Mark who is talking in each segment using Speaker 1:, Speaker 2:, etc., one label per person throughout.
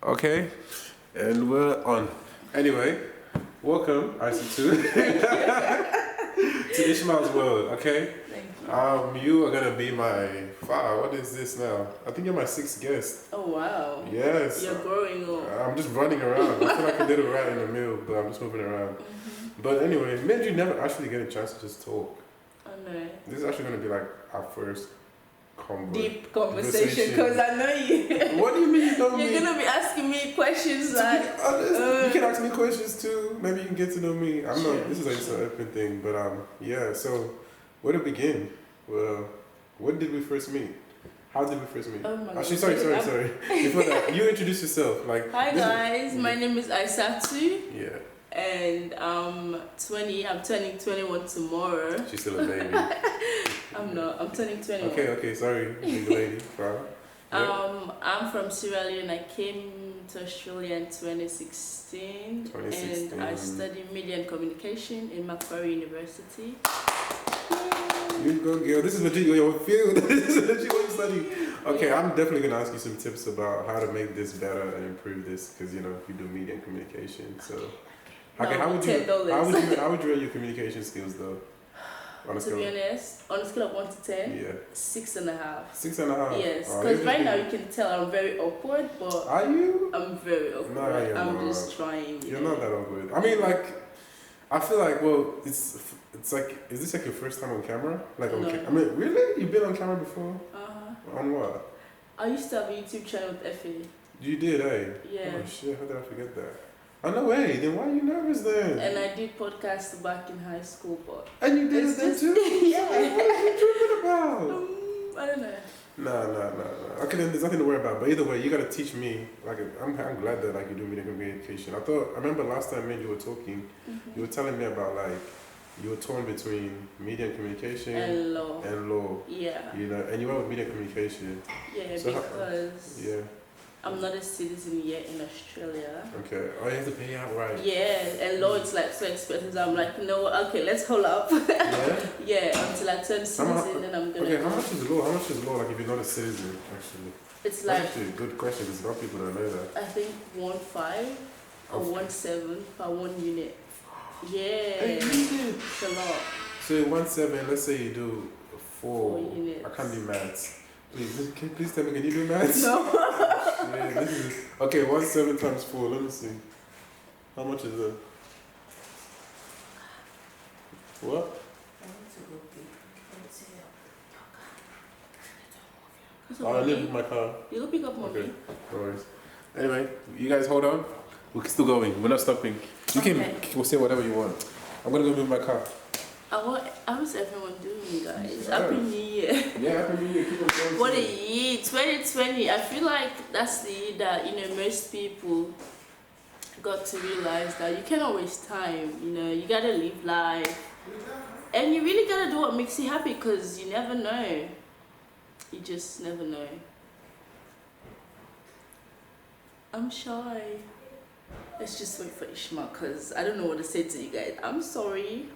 Speaker 1: Okay, and we're on. Anyway, welcome, isatu, to Ismails world. Okay.
Speaker 2: Thank you.
Speaker 1: You are gonna be my what is this now? I think you're my sixth guest.
Speaker 2: Oh wow.
Speaker 1: Yes.
Speaker 2: You're growing up.
Speaker 1: I'm just running around. I feel like a little rat in the mill, but I'm just moving around. But anyway, maybe you never actually get a chance to just talk.
Speaker 2: I know.
Speaker 1: This is actually gonna be like our first
Speaker 2: Deep conversation because I know you.
Speaker 1: What do you mean you know me?
Speaker 2: You're gonna be asking me questions like.
Speaker 1: You can ask me questions too. Maybe you can get to know me. I'm
Speaker 2: sure,
Speaker 1: not. This is like an open thing, but yeah. So, where to begin? Well, when did we first meet? How did we first meet?
Speaker 2: Oh my
Speaker 1: Actually,
Speaker 2: God.
Speaker 1: sorry. Before that, you introduce yourself. Like.
Speaker 2: Hi guys, my name is Isatu.
Speaker 1: Yeah.
Speaker 2: And I'm 20. I'm turning 21 tomorrow.
Speaker 1: She's still a baby.
Speaker 2: I'm not. I'm turning 21.
Speaker 1: Okay. Sorry, big lady.
Speaker 2: I'm from Sierra Leone. I came to Australia in 2016. And I studied media and communication in Macquarie University.
Speaker 1: You go, girl. This is legit your field. This is legit what you study. Okay, yeah. I'm definitely gonna ask you some tips about how to make this better and improve this, because you do media and communication. So, okay, how would you rate your communication skills though?
Speaker 2: To be honest, on a scale of 1 to 10,
Speaker 1: yeah,
Speaker 2: 6.5.
Speaker 1: 6.5.
Speaker 2: Yes, because right now you can tell I'm very awkward, but
Speaker 1: are you?
Speaker 2: I'm very awkward.
Speaker 1: No, you're
Speaker 2: I'm
Speaker 1: not.
Speaker 2: just trying.
Speaker 1: You're not that awkward. I mean, like, I feel like, well, it's like, is this like your first time on camera? Like,
Speaker 2: no.
Speaker 1: I mean, really? You've been on camera before? On what?
Speaker 2: I used to have a YouTube channel with Effie.
Speaker 1: You did, eh?
Speaker 2: Yeah.
Speaker 1: Oh shit! How did I forget that? Oh no way! Then why are you nervous then?
Speaker 2: And I did podcasts back in high school, but
Speaker 1: and you did it then too?
Speaker 2: Yeah.
Speaker 1: What are you tripping about?
Speaker 2: I don't know.
Speaker 1: No. Okay, then there's nothing to worry about. But either way, you gotta teach me. Like, I'm glad that like you do media communication. I remember last time when you were talking, you were telling me about like you were torn between media and communication
Speaker 2: and law. Yeah.
Speaker 1: And you went with media communication.
Speaker 2: Yeah,
Speaker 1: so
Speaker 2: because I'm not a citizen yet in Australia.
Speaker 1: Okay. Oh, you have to pay outright.
Speaker 2: Yeah, and law is like so expensive. I'm like, no, okay, let's hold up.
Speaker 1: Yeah?
Speaker 2: Yeah, until I turn citizen, then I'm gonna.
Speaker 1: Okay, how much is law? How much is law like if you're not a citizen, actually?
Speaker 2: It's like.
Speaker 1: That's actually a good question because a lot of people don't know that.
Speaker 2: I think 1.5 or 1.7 per 1 unit. Yeah. It's a lot.
Speaker 1: So 1.7, let's say you do 4
Speaker 2: units.
Speaker 1: I can't do maths. Please tell me, can you do maths?
Speaker 2: No.
Speaker 1: Yeah, this is okay. 1.7 times 4. Let me see. How much is that? What? I live in my car.
Speaker 2: You'll pick up mommy.
Speaker 1: Okay. No worries. Anyway, you guys hold on. We're still going. We're not stopping. You can say whatever you want. I'm gonna go move my car.
Speaker 2: How's everyone doing, guys? Happy New Year.
Speaker 1: Yeah, Happy New Year. Keep on going.
Speaker 2: What a year, 2020. I feel like that's the year that, most people got to realize that you cannot waste time. You gotta live life. And you really gotta do what makes you happy, because you never know. You just never know. I'm shy. Let's just wait for Ishmael, because I don't know what to say to you guys. I'm sorry.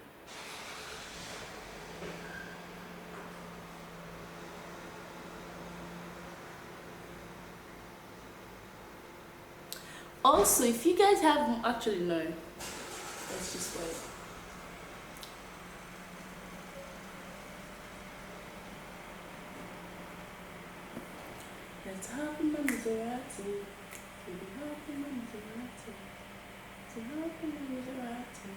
Speaker 2: Also, if you guys have, actually no, let's just wait. Let's hop in my Maserati. Baby, hop in my Maserati. So hop in my Maserati.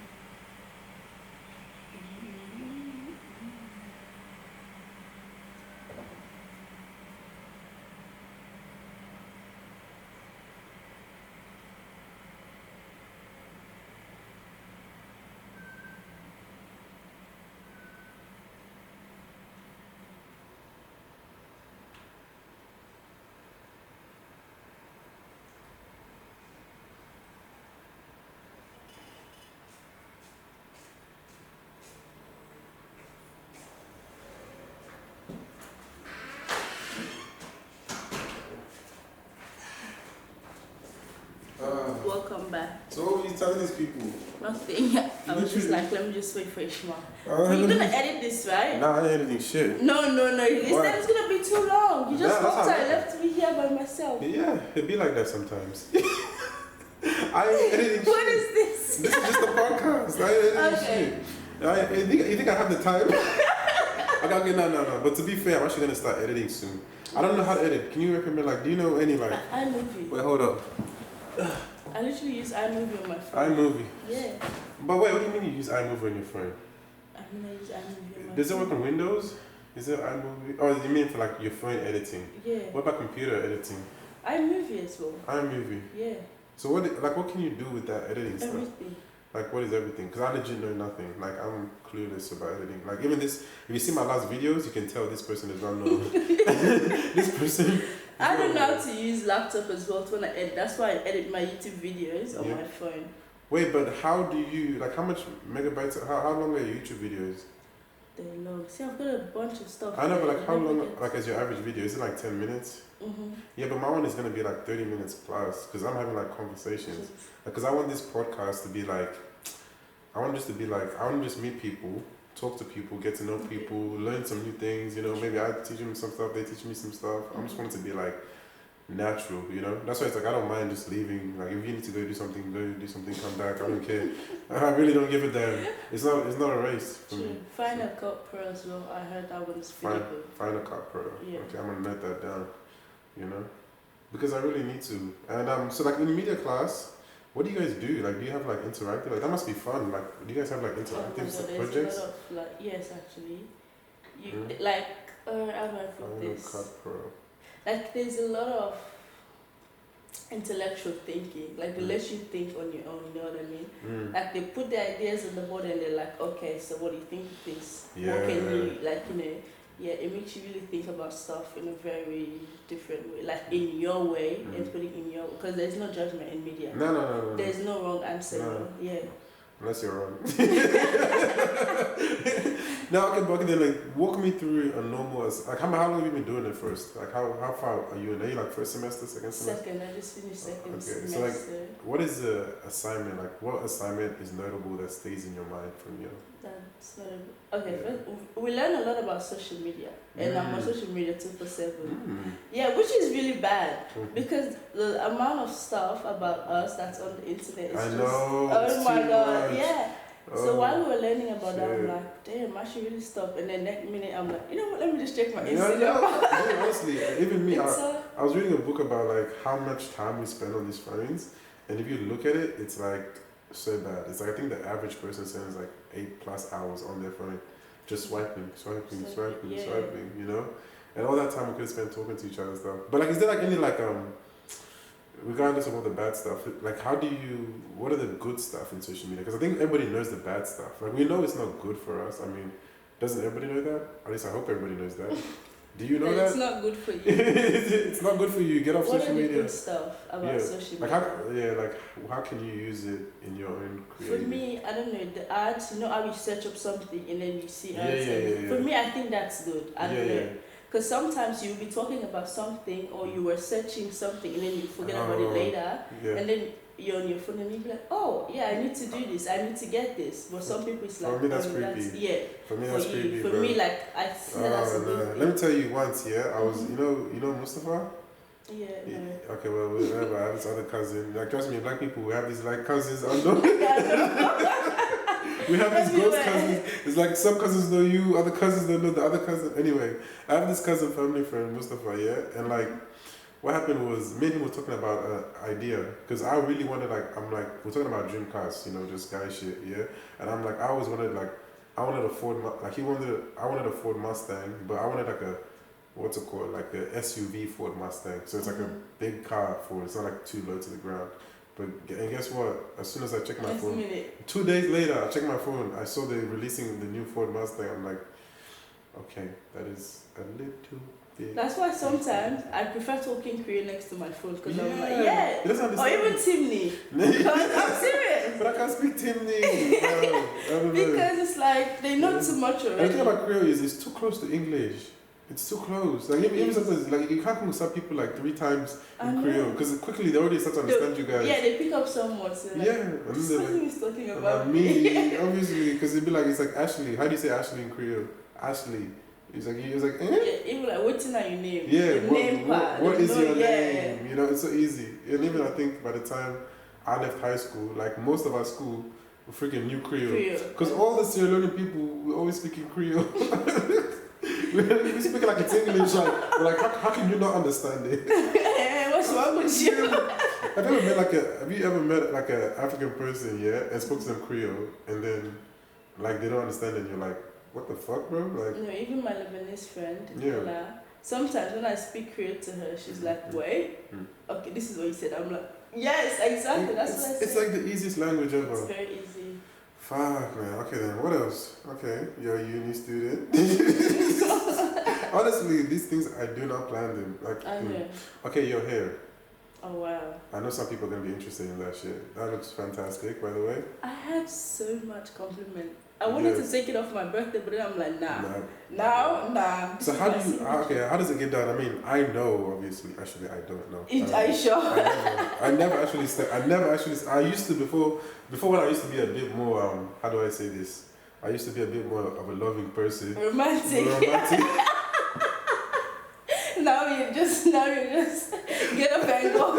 Speaker 2: Welcome back.
Speaker 1: So what were you telling these people?
Speaker 2: Nothing. I was just like, let me just wait for Ishmael.
Speaker 1: Oh,
Speaker 2: You're gonna edit this, right?
Speaker 1: Nah, I ain't editing shit.
Speaker 2: No. This time it's gonna be too long. You just
Speaker 1: Nah,
Speaker 2: thought I left me here by myself.
Speaker 1: Yeah, it be like that sometimes. I ain't editing
Speaker 2: What
Speaker 1: shit.
Speaker 2: is this?
Speaker 1: This is just a podcast. I ain't editing shit. You think I have the time? Okay, no. But to be fair, I'm actually gonna start editing soon. I don't know how to edit. Can you recommend, like, do you know any, like...
Speaker 2: iMovie.
Speaker 1: Wait, hold up.
Speaker 2: I literally use iMovie on my phone.
Speaker 1: iMovie?
Speaker 2: Yeah.
Speaker 1: But wait, what do you mean you use iMovie on your phone?
Speaker 2: I mean, I use iMovie on my phone.
Speaker 1: Does it work on Windows? Is it iMovie? Or do you mean for, like, your phone editing?
Speaker 2: Yeah.
Speaker 1: What about computer editing?
Speaker 2: iMovie as well.
Speaker 1: iMovie?
Speaker 2: Yeah.
Speaker 1: So what can you do with that editing stuff?
Speaker 2: Everything.
Speaker 1: Like, what is everything? Because I legit know nothing. Like, I'm clueless about editing. Like, even this, if you see my last videos, you can tell this person is not known. This person.
Speaker 2: I don't know how to use laptop as well when I edit. That's why I edit my YouTube videos on my phone.
Speaker 1: Wait, but how do you, like, how much megabytes, how long are your YouTube videos?
Speaker 2: They're long. See, I've got a bunch of stuff.
Speaker 1: I know, but like, how long, like, is your average video? Is it like 10 minutes?
Speaker 2: Mm-hmm.
Speaker 1: Yeah, but my one is going to be like 30 minutes plus, because I'm having like conversations. Because I want this podcast to be like, I want to just meet people, talk to people, get to know people, learn some new things, you know, maybe I teach them some stuff, they teach me some stuff. I just want it to be like natural, you know. That's why it's like, I don't mind just leaving. Like, if you need to go do something, come back. I don't care. I really don't give a damn. It's not a race for me.
Speaker 2: Final Cut Pro as well. I heard that one's pretty good.
Speaker 1: Final Cut Pro.
Speaker 2: Yeah.
Speaker 1: Okay, I'm gonna note that down. You know, because I really need to. And so like in media class, what do you guys do? Like, do you have like interactive? Like, that must be fun. Like, do you guys have like interactive projects?
Speaker 2: A lot of, like, yes, actually. Like, how do I put this?
Speaker 1: Cut Pro.
Speaker 2: Like, there's a lot of intellectual thinking. Like, they let you think on your own, you know what I mean? Like, they put the ideas on the board and they're like, okay, so what do you think of this?
Speaker 1: Yeah.
Speaker 2: What can you, like, you know, it makes you really think about stuff in a very different way. Like, in your way, and put it in your, because there's no judgment in media.
Speaker 1: No.
Speaker 2: There's no wrong answer.
Speaker 1: No.
Speaker 2: Yeah.
Speaker 1: Unless you're wrong. No, okay, but then, like, walk me through a normal, like, how long have you been doing it first? Like, how far are you in? Are you like first semester, second semester?
Speaker 2: Second, I just finished second semester.
Speaker 1: So, like, what is the assignment? Like, what assignment is notable that stays in your mind from you?
Speaker 2: That's not okay. First, we learn a lot about social media, and I'm on social media 2/7. Yeah, which is really bad because the amount of stuff about us that's on the internet is oh my god, yeah. So while we were learning about that, I'm like, damn, I should really stop. And then next minute, I'm like, you know what? Let me just check my Instagram.
Speaker 1: No, honestly, even me, I was reading a book about like how much time we spend on these phones, and if you look at it, it's like so bad. It's like, I think the average person spends like 8+ hours on their phone, just swiping, you know, and all that time we could spend talking to each other and stuff. But like, is there like any like regardless of all the bad stuff, like what are the good stuff in social media? Because I think everybody knows the bad stuff. Like, we know it's not good for us. I mean, doesn't everybody know that? At least I hope everybody knows that. Do you know that?
Speaker 2: It's not good for you.
Speaker 1: It's not good for you. Get off social media.
Speaker 2: What are the good stuff about social media?
Speaker 1: Like how can you use it in your own creative?
Speaker 2: For me, I don't know, the ads, you know how you search up something and then you see ads.
Speaker 1: Yeah.
Speaker 2: For me, I think that's good. I don't know. Because sometimes you'll be talking about something or you were searching something and then you forget about it later. Yeah. And then you're on your phone and you'll be like, oh, yeah, I need to do this. I need to get this. But some people, it's like,
Speaker 1: for me, that's creepy.
Speaker 2: For
Speaker 1: me, that's creepy.
Speaker 2: For me, like, I see that's a good thing.
Speaker 1: Let me tell you once, I was, you know Mustafa?
Speaker 2: Yeah, no.
Speaker 1: Okay, well, whatever. I have this other cousin. Like, trust me, black people, we have these like cousins. We have these ghost cousins. It's like some cousins know you, other cousins don't know the other cousin. Anyway, I have this cousin, family friend, Mustafa, and like, what happened was, me and him were talking about an idea, because I really wanted, like, we're talking about dream cars, you know, just guy shit, and I'm like, I always wanted, like, I wanted a Ford, like, I wanted a Ford Mustang, but I wanted, like, what's it called, like, a SUV Ford Mustang, so it's like a big car Ford, it's not, like, too low to the ground. And guess what? As soon as I checked my phone, 2 days later, I checked my phone. I saw they're releasing the new Ford Mustang. I'm like, okay, that is a little bit.
Speaker 2: That's why sometimes I prefer talking Korean next to my phone because I'm like, or even Timni. Because I'm serious.
Speaker 1: But I can't speak Timni.
Speaker 2: Because it's like they know too much already.
Speaker 1: And the thing about Korean is it's too close to English. It's too close. Like even sometimes, like you can't consult people like 3 times in Creole because quickly they already start to understand you guys.
Speaker 2: Yeah, they pick up some words. Like,
Speaker 1: yeah, and
Speaker 2: this
Speaker 1: then
Speaker 2: person
Speaker 1: like,
Speaker 2: is talking about
Speaker 1: me, obviously, because it'd be like it's like Ashley. How do you say Ashley in Creole? Ashley. He's like eh?
Speaker 2: Yeah, even like what's in your name?
Speaker 1: Yeah,
Speaker 2: the name part.
Speaker 1: What is your name? You know, it's so easy. And even I think by the time I left high school, like most of our school were freaking new Creole. Because all the Sierra Leone people were always speaking Creole. we speak like it's English, like we're like how can you not understand it?
Speaker 2: What's wrong with you?
Speaker 1: Have you ever met like an African person, yeah, and spoke to them Creole and then like they don't understand it and you're like, what the fuck, bro? Like
Speaker 2: no, even my Lebanese friend,
Speaker 1: yeah.
Speaker 2: Lola, sometimes when I speak Creole to her, she's like, wait, okay, this is what you said. I'm like, yes, exactly, that's what I said.
Speaker 1: It's like the easiest language ever.
Speaker 2: It's very easy.
Speaker 1: Fuck, man. Okay, then. What else? Okay, you're a uni student. Honestly, these things, I do not plan them. Like,
Speaker 2: I know.
Speaker 1: Okay, your hair.
Speaker 2: Oh, wow.
Speaker 1: I know some people are going to be interested in that shit. That looks fantastic, by the way.
Speaker 2: I had so much compliment. I wanted to take it off my birthday, but then I'm like, nah.
Speaker 1: So how do you, how does it get done? I mean, I know, obviously. Actually, I don't know.
Speaker 2: Are you sure?
Speaker 1: I never actually, I used to, before when I used to be a bit more, how do I say this? I used to be a bit more of a loving person.
Speaker 2: Romantic. Now you just get up and go.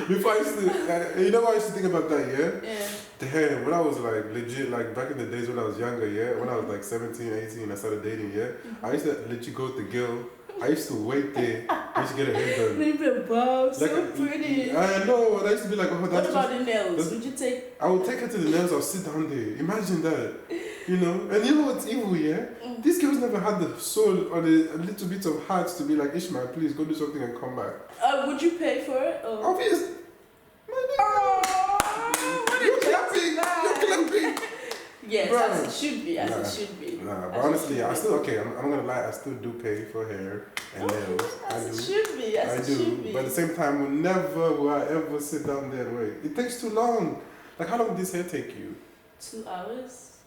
Speaker 1: Before I used to, you know what I used to think about that, yeah?
Speaker 2: Yeah.
Speaker 1: Damn, when I was like legit, like back in the days when I was younger, yeah? When I was like 17, 18, I started dating, yeah? I used to legit go with the girl. I used to wait there. I used to get her hair done.
Speaker 2: Little bob, so pretty.
Speaker 1: I know, and I used to be like, oh, that's
Speaker 2: what about the nails? Would you take?
Speaker 1: I would take her to the nails, I'll sit down there. Imagine that. You know? And you know what's evil, yeah? These girls never had the soul or a little bit of heart to be like, Ishmael, please go do something and come back.
Speaker 2: Would you pay for it? Or?
Speaker 1: Obvious.
Speaker 2: What
Speaker 1: You're clapping.
Speaker 2: Yes,
Speaker 1: Bro.
Speaker 2: as it should be, as it should be.
Speaker 1: Nah, but honestly, I still, I'm gonna lie, I still do pay for hair and nails.
Speaker 2: As it should be, as it should be.
Speaker 1: But at the same time, never will I ever sit down there and wait. It takes too long. Like, how long did this hair take you?
Speaker 2: 2 hours.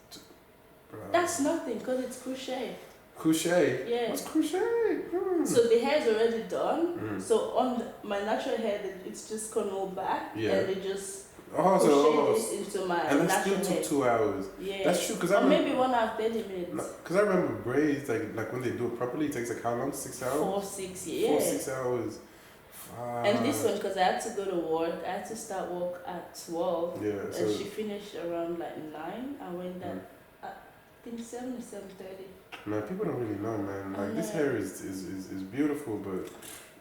Speaker 1: Bro.
Speaker 2: That's nothing, because it's crochet.
Speaker 1: Crochet?
Speaker 2: Yeah.
Speaker 1: What's crochet?
Speaker 2: So the hair is already done. So on my natural hair, it's just curled back.
Speaker 1: Yeah.
Speaker 2: And they just
Speaker 1: crochet
Speaker 2: this into my
Speaker 1: and that
Speaker 2: natural
Speaker 1: still took
Speaker 2: hair.
Speaker 1: 2 hours.
Speaker 2: Yeah.
Speaker 1: That's true, because
Speaker 2: or maybe 1 hour, 30 minutes.
Speaker 1: Because I remember braids, like when they do it properly, it takes like how long? 6 hours?
Speaker 2: 4, 6, yeah.
Speaker 1: 4, 6 hours.
Speaker 2: And this one, because I had to go to work, I had to start work at 12.
Speaker 1: Yeah. So
Speaker 2: And she finished around like 9. I went at, I think 7 or 7:30.
Speaker 1: man, people don't really know, man. Like this hair is beautiful, but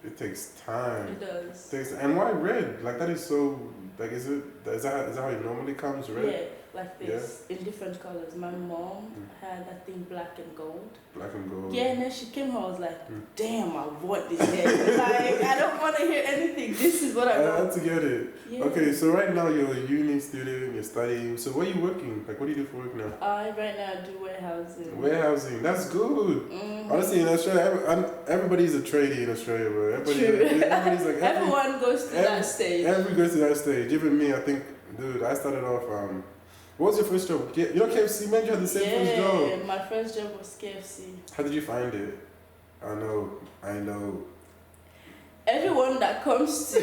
Speaker 1: it takes time.
Speaker 2: It does.
Speaker 1: And why red? Like that is so. Like is that how it normally comes? Red.
Speaker 2: Yeah, like this in different colors. My mom had I think black and gold.
Speaker 1: Black and gold.
Speaker 2: Yeah, and then she came home. I was like, damn, I want this hair. Like I don't want to hear anything. This is what I want.
Speaker 1: I had to get it.
Speaker 2: Yeah.
Speaker 1: Okay, so right now you're a uni student. You're studying. So where are you working? Like what do you do for work now?
Speaker 2: Right now I do warehousing.
Speaker 1: Warehousing. That's good. Honestly, in Australia, everybody's a tradie in Australia, bro. Everybody's like
Speaker 2: everyone goes to that stage.
Speaker 1: Everybody goes to that stage. Even me, I think, dude, I started off. What was your first job? You know KFC, man. You had the same first job.
Speaker 2: Yeah, my first job was KFC.
Speaker 1: How did you find it? I know.
Speaker 2: Everyone that comes to,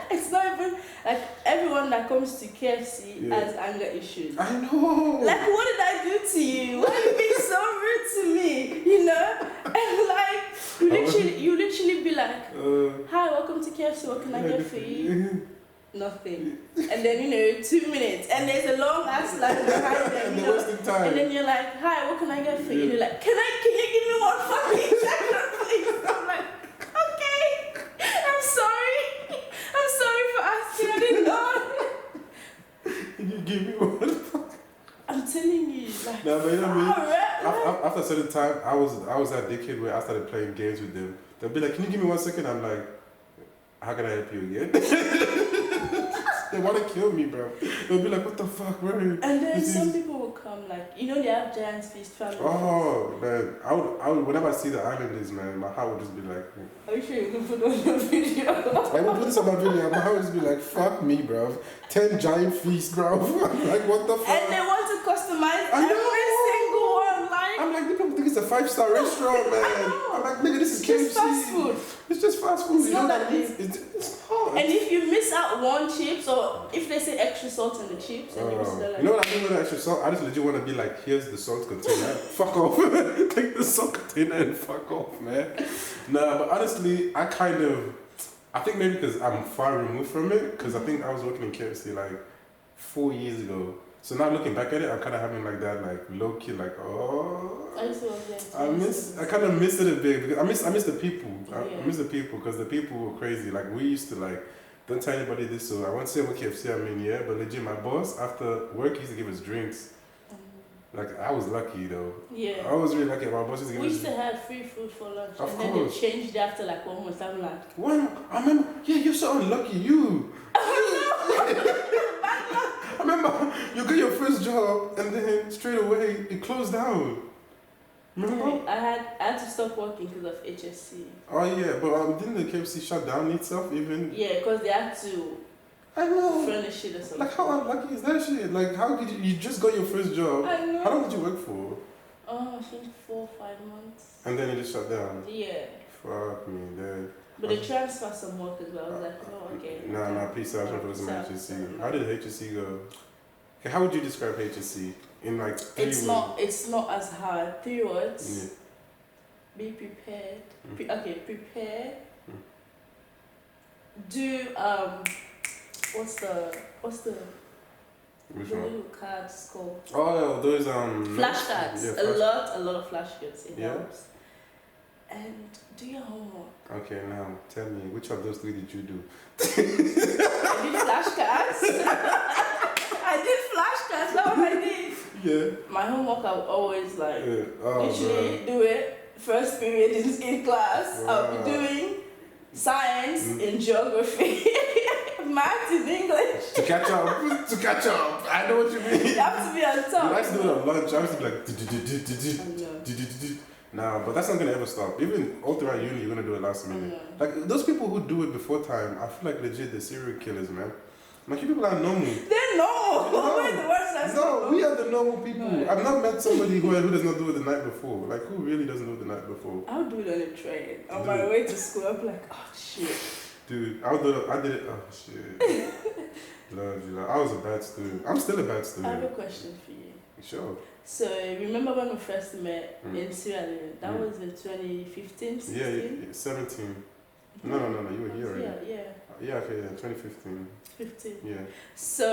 Speaker 2: it's not even like everyone that comes to KFC has anger issues.
Speaker 1: I know.
Speaker 2: Like, what did I do to you? Why are you being so rude to me? You know? And like, you literally be like, hi, welcome to KFC. What can I get for you? Nothing. And then 2 minutes, and there's a long ass line behind them, you know. And then you're like, hi, what can I get for you? You're like, can you give me one fucking second, please? I'm like, okay, I'm sorry for asking. I didn't know.
Speaker 1: Can you give me one?
Speaker 2: I'm telling you, like,
Speaker 1: no, but you know what I mean? After a certain time, I was that dickhead where I started playing games with them. They'll be like, can you give me 1 second? I'm like, how can I help you again? They want to kill me, bro. They'll be like, what the fuck, bro?
Speaker 2: And then some people will come, like, they have Giants Feast family.
Speaker 1: Oh, man. I would, whenever I see the Islanders, man, my heart would just be like,
Speaker 2: are you sure you can put on your video?
Speaker 1: I will put this on my video. My heart would just be like, fuck me, bro. 10 giant feasts, bro. Like, what the fuck?
Speaker 2: And they want to customize every single one, like.
Speaker 1: I'm like, the people think it's a 5-star restaurant, man. I'm like, nigga, this is KFC.
Speaker 2: It's fast food.
Speaker 1: It's just fast food.
Speaker 2: It's
Speaker 1: you
Speaker 2: not
Speaker 1: know
Speaker 2: that
Speaker 1: what I mean?
Speaker 2: deep.
Speaker 1: It's hard.
Speaker 2: And if you miss out one chips, or if they say extra salt in the chips, and you miss it, like,
Speaker 1: you know what I mean with the extra salt? I just legit want to be like, here's the salt container. Fuck off. Take the salt container and fuck off, man. Nah, but honestly, I think maybe because I'm far removed from it, because I think I was working in KFC like 4 years ago. So now looking back at it, I'm kind of having like that, like low key, like I kind of miss it a bit because I miss the people. I miss the people because the people were crazy. Like we used to like, don't tell anybody this. So I won't say what KFC I mean, yeah, but legit, my boss after work he used to give us drinks. Like I was lucky though.
Speaker 2: Yeah.
Speaker 1: I was really lucky. My boss used to give us.
Speaker 2: We used to have free food for lunch,
Speaker 1: Of
Speaker 2: and
Speaker 1: course.
Speaker 2: then they changed after like 1 month. I'm like,
Speaker 1: What? I remember. Yeah, you're so unlucky. You. I remember you got your first job and then straight away it closed down. Remember?
Speaker 2: I had to stop working because of HSC.
Speaker 1: Oh yeah, but didn't the KFC shut down itself even?
Speaker 2: Yeah, because they had to
Speaker 1: I know.
Speaker 2: furnish it or something.
Speaker 1: Like how unlucky is that shit? Like how could you just got your first job?
Speaker 2: I know.
Speaker 1: How long did you work for?
Speaker 2: I think 4 or 5 months.
Speaker 1: And then it just shut down.
Speaker 2: Yeah.
Speaker 1: Fuck me, then.
Speaker 2: But they transferred some work as well. I was like, oh, okay.
Speaker 1: Nah, please stop for some HSC. How did HSC go? Okay, how would you describe HSC in like 3 words?
Speaker 2: It's not as hard. 3 words. Yeah. Be prepared. Prepare. Do what's the
Speaker 1: Which
Speaker 2: the
Speaker 1: one?
Speaker 2: little cards called?
Speaker 1: Oh, those
Speaker 2: flashcards.
Speaker 1: Yeah,
Speaker 2: a lot of flashcards. It helps. And do your homework.
Speaker 1: Okay, now tell me, which of those 3 did you do?
Speaker 2: I did flashcards. I did flashcards. That's what I did.
Speaker 1: Yeah.
Speaker 2: My homework, I would always like literally
Speaker 1: man.
Speaker 2: do it. First period in class,
Speaker 1: Wow.
Speaker 2: I'll be doing science in geography, math in English.
Speaker 1: To catch up. I know what you mean.
Speaker 2: You have to be on top.
Speaker 1: I used to do it on lunch. I used to be like, nah, but that's not gonna ever stop. Even all throughout uni, you're gonna do it last minute. Like those people who do it before time, I feel like legit they're serial killers, man. Like you people are normal.
Speaker 2: They're normal. We're the worst that's
Speaker 1: No, we are the normal people. I've not met somebody who does not do it the night before. Like who really doesn't do it the night before?
Speaker 2: I'll do it on a train. On my way to school, I'm like, oh shit.
Speaker 1: Dude, I did it. Oh shit. Lord, I was a bad student. I'm still a bad student.
Speaker 2: I have a question for you.
Speaker 1: Sure.
Speaker 2: So remember when we first met in Sierra Leone? That was in 2015, 16?
Speaker 1: Yeah, 17. No, you were here already. Yeah, okay, 2015.
Speaker 2: 15.
Speaker 1: Yeah.
Speaker 2: So,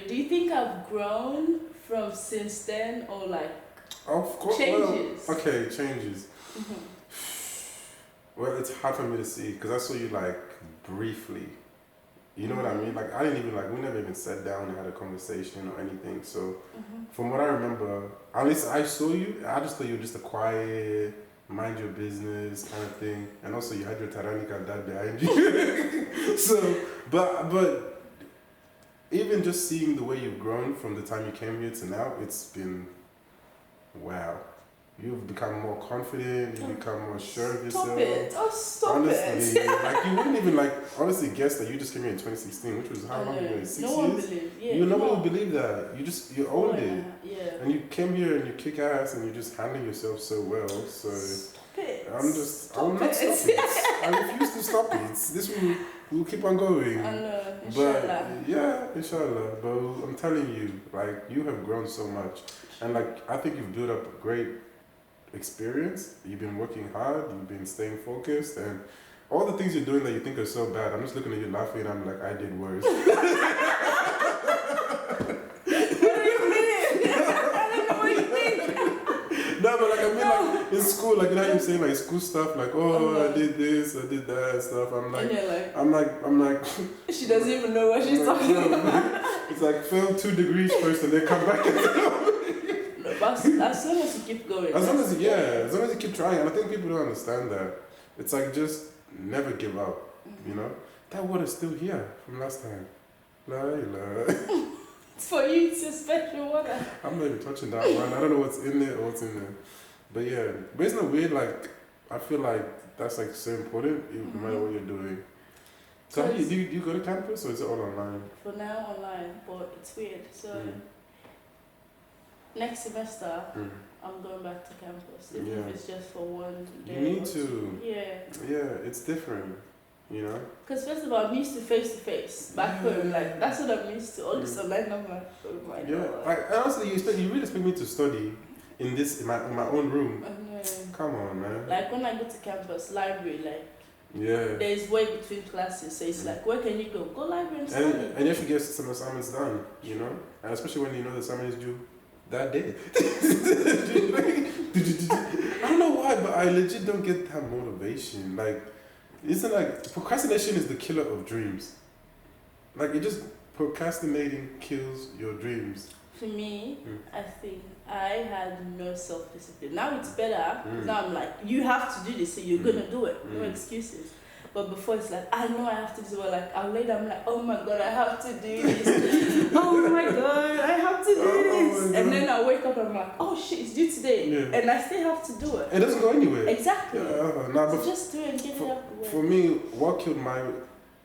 Speaker 2: do you think I've grown from since then, or like
Speaker 1: Of course.
Speaker 2: changes?
Speaker 1: Well, okay, changes. Well, it's hard for me to see because I saw you like briefly. You know what I mean? Like I didn't even we never even sat down and had a conversation or anything. So, from what I remember, at least I saw you. I just thought you were just a quiet, mind your business kind of thing, and also you had your Taranika dad behind you. So, but even just seeing the way you've grown from the time you came here to now, it's been wow. You've become more confident. You've become more sure of yourself.
Speaker 2: Stop it! Oh, stop
Speaker 1: honestly,
Speaker 2: it!
Speaker 1: like you wouldn't even honestly guess that you just came here in 2016, which was how long ago? 6 years.
Speaker 2: No one believed. Yeah,
Speaker 1: Nobody would believe that. You owned it.
Speaker 2: Yeah.
Speaker 1: And you came here and you kick ass and you just handling yourself so well. So
Speaker 2: stop it.
Speaker 1: I will not stop it. I refuse to stop it. This will keep on going.
Speaker 2: I know, inshallah.
Speaker 1: But yeah, inshallah. But I'm telling you, like you have grown so much, and like I think you've built up a great experience. You've been working hard. You've been staying focused, and all the things you're doing that you think are so bad. I'm just looking at you laughing, and I'm like, I did worse. No, but like I mean, like in school, like you know how you're saying like school stuff, like I did this, I did that stuff. I'm like,
Speaker 2: she doesn't even know what she's talking about.
Speaker 1: It's like fail 2 degrees first and then come back.
Speaker 2: No, but as long as you keep going.
Speaker 1: As long as you keep trying, and I think people don't understand that. It's like just never give up. You know, that water's still here from last time.
Speaker 2: For you, it's a special water.
Speaker 1: I'm not even touching that one. I don't know what's in there or what's in there. But yeah, but isn't it weird? Like, I feel like that's like so important, no matter what you're doing. So do you go to campus or is it all online?
Speaker 2: For now, online, but it's weird. So next semester,
Speaker 1: Mm.
Speaker 2: I'm going back to campus. Even
Speaker 1: Yeah.
Speaker 2: if it's just for one day.
Speaker 1: You need
Speaker 2: or
Speaker 1: to.
Speaker 2: two. Yeah.
Speaker 1: Yeah, it's different, you know?
Speaker 2: Because first of all, I'm used to face back home. Like, that's what I'm used to. All this online, I'm like, oh my
Speaker 1: Yeah,
Speaker 2: god.
Speaker 1: like honestly, you really expect me to study in my own room?
Speaker 2: And,
Speaker 1: Come on, man.
Speaker 2: like when I go to campus, library, like
Speaker 1: Yeah.
Speaker 2: there's way between classes, so it's like, where can you go? Go library and study.
Speaker 1: And you have to get some assignments done, you know? And especially when you know the assignment is due that day. I don't know why, but I legit don't get that motivation. Like, isn't like procrastination is the killer of dreams. Like, it just procrastinating kills your dreams.
Speaker 2: For me, I think I had no self-discipline. Now it's better. Now I'm like, you have to do this, so you're gonna do it. No excuses. But before it's like, I know I have to do it. Like, I'll lay down, I'm like, oh my god, I have to do this. Oh my god, I have to do this. And then I wake up and I'm like, oh shit, it's due today.
Speaker 1: Yeah.
Speaker 2: And I still have to do it.
Speaker 1: It doesn't go anywhere.
Speaker 2: Exactly.
Speaker 1: Nah,
Speaker 2: So
Speaker 1: but
Speaker 2: just do it and get it out the way.
Speaker 1: for me, what killed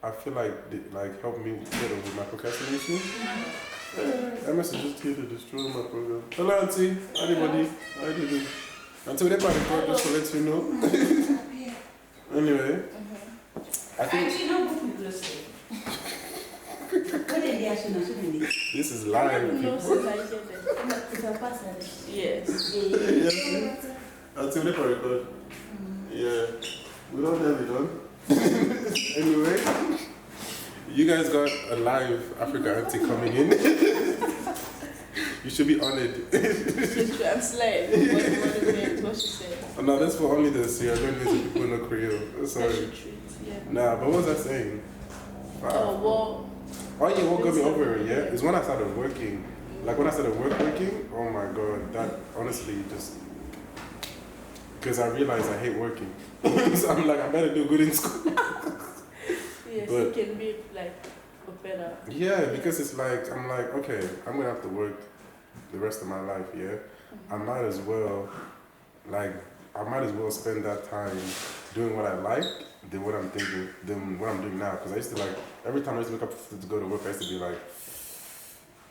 Speaker 1: I feel like helped me get over my procrastination. That message just here to destroy my program. Hello, auntie. Anybody? How do you do? Until they probably called just to let you know. Anyway, I think this is live.
Speaker 2: No,
Speaker 1: People.
Speaker 2: since I get it. Yes.
Speaker 1: Yes. Until they probably called. Yeah. We don't have it on. Anyway, you guys got a live Africa auntie coming in. You should be honored.
Speaker 2: To translate what she said.
Speaker 1: Oh, no, that's for only the Sierra Leoneans people in the Creole. Sorry.
Speaker 2: Special treat, yeah.
Speaker 1: Nah, but what was I saying?
Speaker 2: Oh, well.
Speaker 1: Oh yeah, what got me over it, yeah? Is when I started working. Like when I started working, oh my god, that honestly just... Because I realized I hate working. So I'm like, I better do good in school.
Speaker 2: Yes,
Speaker 1: But-
Speaker 2: it can be like better.
Speaker 1: Yeah, because it's like, I'm like, okay, I'm going to have to work the rest of my life, yeah? I might as well, spend that time doing what I like than what I'm doing now. Because I used to every time I used to wake up to go to work, I used to be like,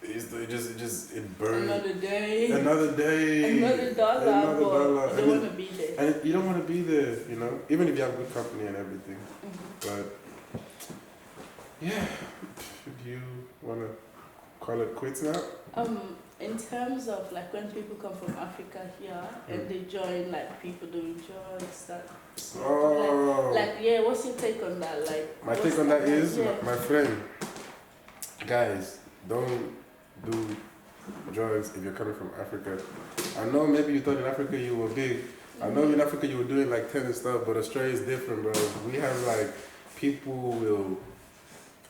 Speaker 1: it burned.
Speaker 2: Another day.
Speaker 1: Another day.
Speaker 2: Another dollar.
Speaker 1: Another dollar.
Speaker 2: You don't want to be there.
Speaker 1: And you don't want to be there, you know, even if you have good company and everything. But, yeah, do you want to call it quits now?
Speaker 2: In terms of like when people come from Africa here and they join like people doing drugs, that yeah, what's your take on that? Like
Speaker 1: my take on that is my friend, guys, don't do drugs if you're coming from Africa. I know maybe you thought in Africa you were big. I know in Africa you were doing like 10 and stuff, but Australia is different, bro. We have people will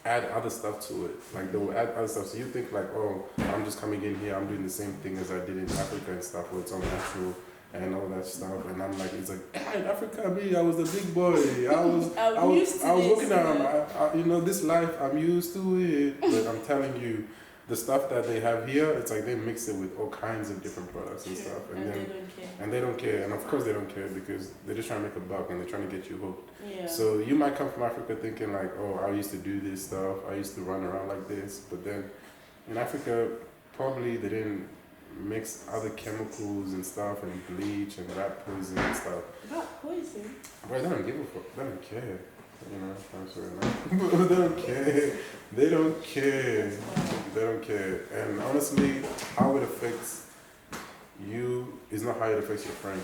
Speaker 1: add other stuff to it. Like they will add other stuff. So you think like, oh, I'm just coming in here, I'm doing the same thing as I did in Africa and stuff, where it's all natural and all that stuff. And I'm like, it's like, in Africa, I was the big boy. I was working on, this life, I'm used to it. But I'm telling you, the stuff that they have here, it's like they mix it with all kinds of different products and stuff. And they don't care. And of course they don't care because they're just trying to make a buck and they're trying to get you hooked.
Speaker 2: Yeah.
Speaker 1: So you might come from Africa thinking like, oh, I used to do this stuff. I used to run around like this. But then in Africa, probably they didn't mix other chemicals and stuff and bleach and rat poison and stuff.
Speaker 2: Rat poison?
Speaker 1: But they don't give a fuck. They don't care. You know, I'm sorry. They don't care. They don't care. They don't care. And honestly, how it affects you is not how it affects your friend.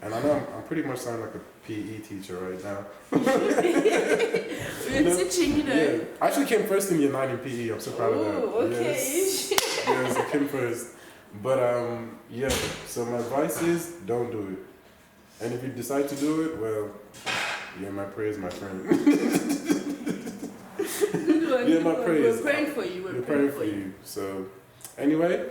Speaker 1: And I know I'm pretty much sounding like a PE teacher right now.
Speaker 2: We're teaching,
Speaker 1: Yeah. I actually came first in year 9 in PE. I'm so proud of that.
Speaker 2: Okay.
Speaker 1: Yes, I came first. But yeah, so my advice is don't do it. And if you decide to do it, well, yeah, my prayers, my friend. Yeah, my prayers.
Speaker 2: We're praying for you.
Speaker 1: We're praying for you. So, anyway,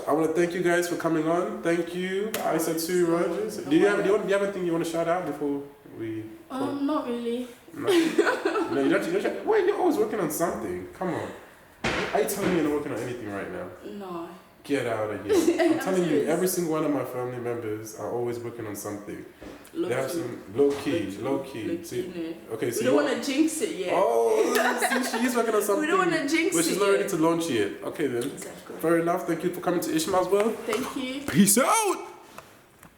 Speaker 1: I want to thank you guys for coming on. Thank you, Isatu Rogers. Do you have anything you want to shout out before we?
Speaker 2: Not really.
Speaker 1: No, you don't. Wait, you're always working on something. Come on. Are you telling me you're not working on anything right now?
Speaker 2: No.
Speaker 1: Get out of here. I'm telling you, every single one of my family members are always working on something.
Speaker 2: Low
Speaker 1: They have
Speaker 2: key.
Speaker 1: some low key. See,
Speaker 2: No.
Speaker 1: okay, so
Speaker 2: We don't want to jinx it yet.
Speaker 1: Oh, see, she is working on something.
Speaker 2: We don't want to jinx it.
Speaker 1: But she's not ready to launch yet. Okay then.
Speaker 2: Exactly.
Speaker 1: Fair enough. Thank you for coming to Ismails World.
Speaker 2: Thank you.
Speaker 1: Peace out.